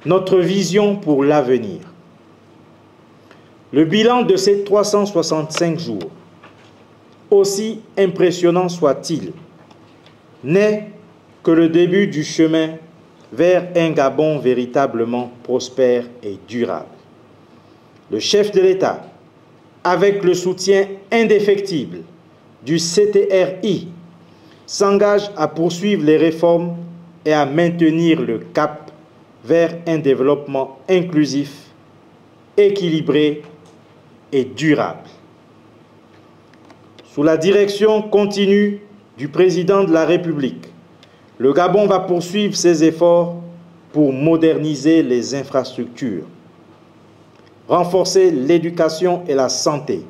notre vision pour l'avenir. Le bilan de ces 365 jours, aussi impressionnant soit-il, n'est que le début du chemin vers un Gabon véritablement prospère et durable. Le chef de l'État, avec le soutien indéfectible du CTRI, s'engage à poursuivre les réformes et à maintenir le cap vers un développement inclusif, équilibré et durable. Sous la direction continue du président de la République, le Gabon va poursuivre ses efforts pour moderniser les infrastructures, renforcer l'éducation et la santé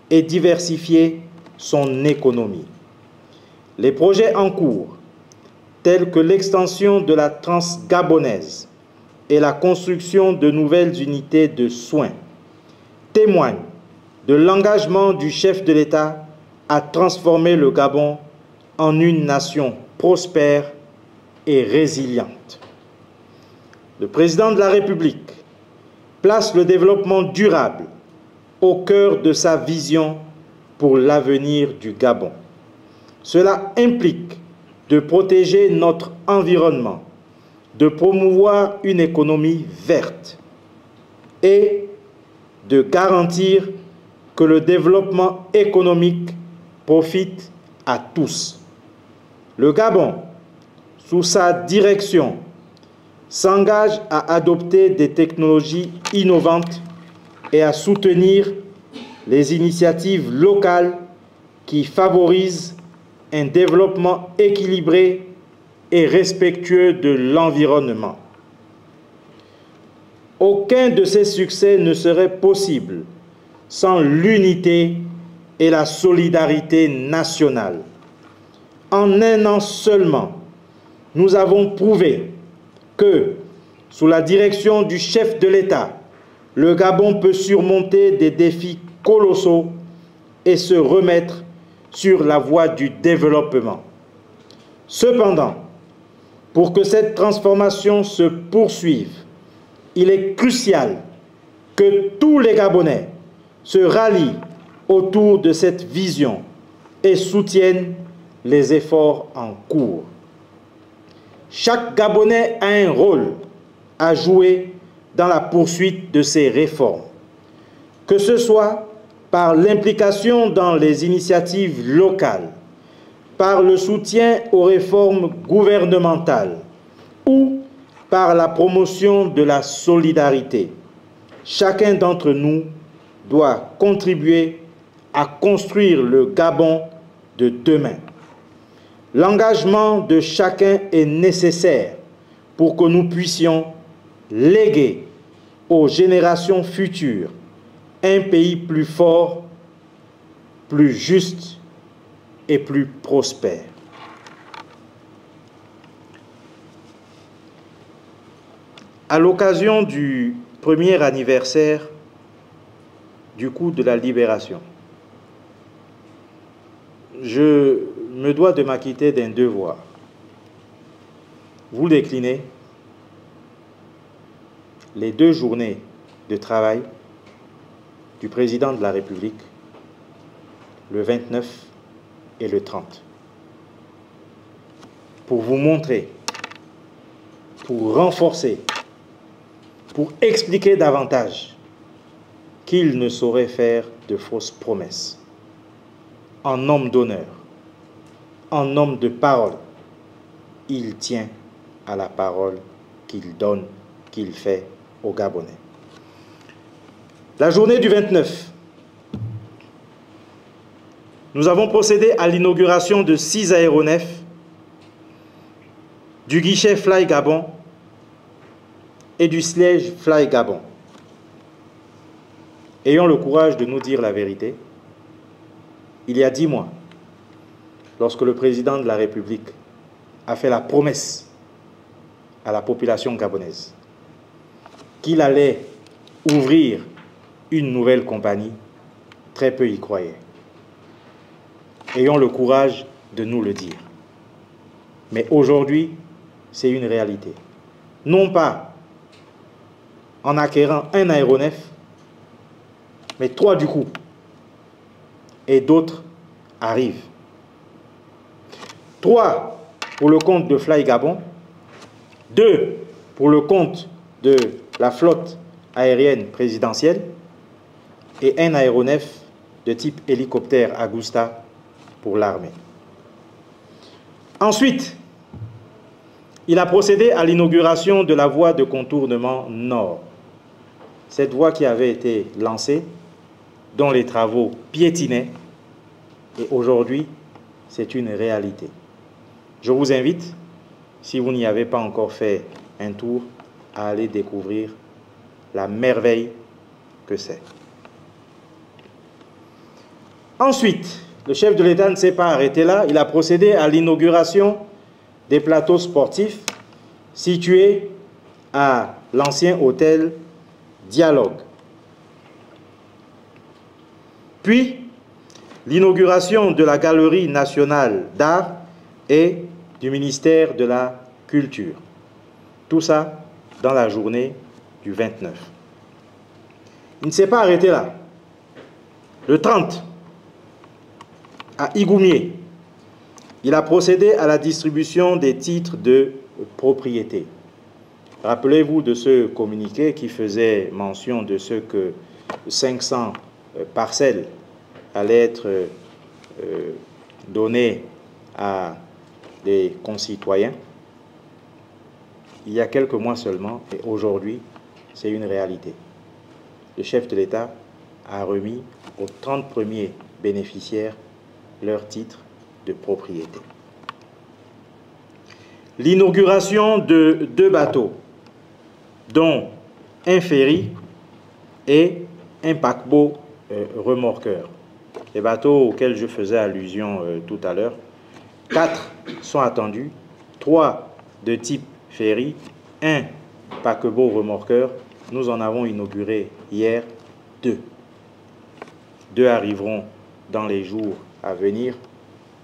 et diversifier son économie. Les projets en cours, tels que l'extension de la Transgabonaise et la construction de nouvelles unités de soins, témoignent de l'engagement du chef de l'État à transformer le Gabon en une nation prospère et résiliente. Le président de la République place le développement durable au cœur de sa vision pour l'avenir du Gabon. Cela implique de protéger notre environnement, de promouvoir une économie verte et de garantir que le développement économique profite à tous. Le Gabon, sous sa direction, s'engage à adopter des technologies innovantes et à soutenir les initiatives locales qui favorisent un développement équilibré et respectueux de l'environnement. Aucun de ces succès ne serait possible sans l'unité et la solidarité nationale. En un an seulement, nous avons prouvé que, sous la direction du chef de l'État, le Gabon peut surmonter des défis colossaux et se remettre sur la voie du développement. Cependant, pour que cette transformation se poursuive, il est crucial que tous les Gabonais se rallient autour de cette vision et soutiennent les efforts en cours. Chaque Gabonais a un rôle à jouer dans la poursuite de ces réformes, que ce soit par l'implication dans les initiatives locales, par le soutien aux réformes gouvernementales ou par la promotion de la solidarité. Chacun d'entre nous doit contribuer à construire le Gabon de demain. L'engagement de chacun est nécessaire pour que nous puissions léguer aux générations futures un pays plus fort, plus juste et plus prospère. À l'occasion du premier anniversaire du coup de la libération, je me dois de m'acquitter d'un devoir. Vous déclinez les 2 journées de travail du président de la République, le 29 et le 30, pour vous montrer, pour renforcer, pour expliquer davantage qu'il ne saurait faire de fausses promesses. En homme d'honneur, en homme de parole, il tient à la parole qu'il donne, qu'il fait aux Gabonais. La journée du 29, nous avons procédé à l'inauguration de 6 aéronefs du guichet Fly Gabon et du siège Fly Gabon. Ayons le courage de nous dire la vérité. Il y a 10 mois, lorsque le président de la République a fait la promesse à la population gabonaise qu'il allait ouvrir une nouvelle compagnie, très peu y croyaient. Ayons le courage de nous le dire. Mais aujourd'hui, c'est une réalité. Non pas en acquérant un aéronef, mais 3 du coup. Et d'autres arrivent. 3 pour le compte de Fly Gabon, 2 pour le compte de la flotte aérienne présidentielle et un aéronef de type hélicoptère Agusta pour l'armée. Ensuite, il a procédé à l'inauguration de la voie de contournement nord. Cette voie qui avait été lancée, dont les travaux piétinaient, et aujourd'hui, c'est une réalité. Je vous invite, si vous n'y avez pas encore fait un tour, à aller découvrir la merveille que c'est. Ensuite, le chef de l'État ne s'est pas arrêté là, il a procédé à l'inauguration des plateaux sportifs situés à l'ancien hôtel Dialogue. Puis, l'inauguration de la Galerie nationale d'art et du ministère de la Culture. Tout ça dans la journée du 29. Il ne s'est pas arrêté là. Le 30, à Igoumié, il a procédé à la distribution des titres de propriété. Rappelez-vous de ce communiqué qui faisait mention de ce que 500 parcelles allaient être données à des concitoyens. Il y a quelques mois seulement, et aujourd'hui, c'est une réalité. Le chef de l'État a remis aux 30 premiers bénéficiaires leur titre de propriété. L'inauguration de 2 bateaux, dont un ferry et un paquebot remorqueur. Les bateaux auxquels je faisais allusion tout à l'heure, 4 sont attendus, 3 de type ferry, 1 paquebot remorqueur. Nous en avons inauguré hier 2. 2 arriveront dans les jours à venir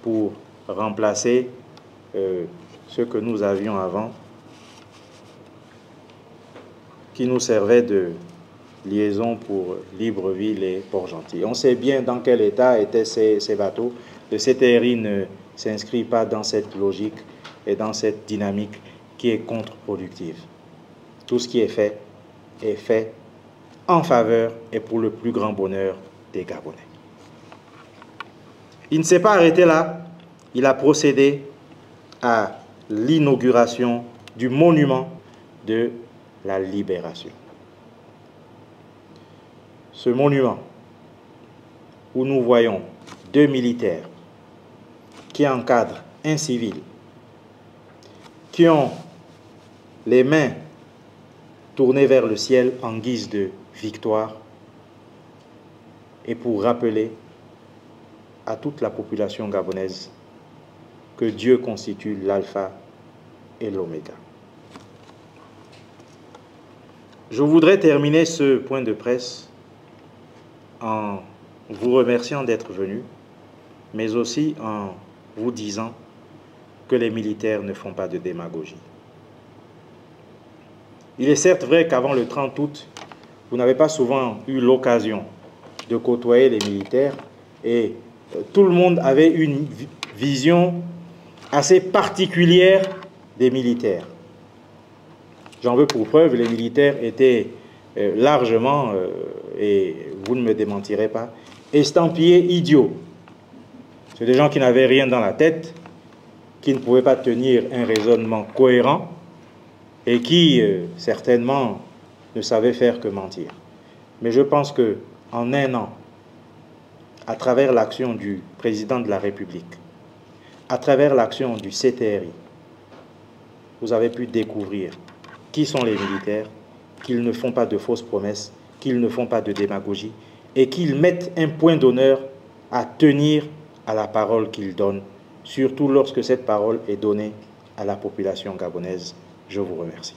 pour remplacer ce que nous avions avant, qui nous servait de liaison pour Libreville et Port-Gentil. On sait bien dans quel état étaient ces bateaux. Le CTRI ne s'inscrit pas dans cette logique et dans cette dynamique qui est contre-productive. Tout ce qui est fait en faveur et pour le plus grand bonheur des Gabonais. Il ne s'est pas arrêté là, il a procédé à l'inauguration du monument de la libération. Ce monument où nous voyons 2 militaires qui encadrent un civil, qui ont les mains tournées vers le ciel en guise de victoire, et pour rappeler à toute la population gabonaise que Dieu constitue l'alpha et l'oméga. Je voudrais terminer ce point de presse en vous remerciant d'être venus, mais aussi en vous disant que les militaires ne font pas de démagogie. Il est certes vrai qu'avant le 30 août, vous n'avez pas souvent eu l'occasion de côtoyer les militaires et tout le monde avait une vision assez particulière des militaires. J'en veux pour preuve, les militaires étaient largement, et vous ne me démentirez pas, estampillés idiots. C'est des gens qui n'avaient rien dans la tête, qui ne pouvaient pas tenir un raisonnement cohérent et qui, certainement, ne savaient faire que mentir. Mais je pense qu'en un an, à travers l'action du président de la République, à travers l'action du CTRI, vous avez pu découvrir qui sont les militaires, qu'ils ne font pas de fausses promesses, qu'ils ne font pas de démagogie et qu'ils mettent un point d'honneur à tenir à la parole qu'ils donnent, surtout lorsque cette parole est donnée à la population gabonaise. Je vous remercie.